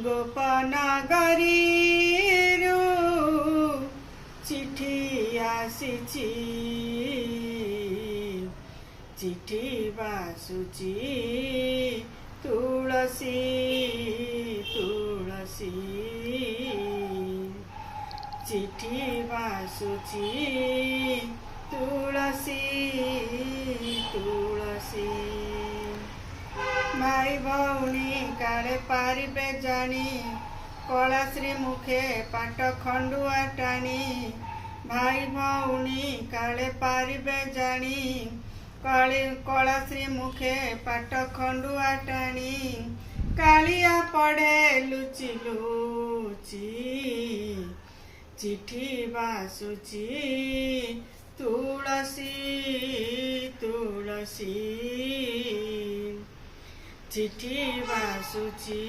गोपनगरीरु चिठी आसीची चिठी बासुची तुलसी तुलसी चिठी बासुची तुलसी तुलसी भाई भौणी काले पारिबे जानी कलाश्री मुखे पाट खंडुआ टाणी भाई भौणी काले पारिबे जानी कलाश्री मुखे पाट खंडुआ टाणी कालिया पड़े लुचि लुचि चिठी बासुची तुलसी तुलसी चिठी बासुची।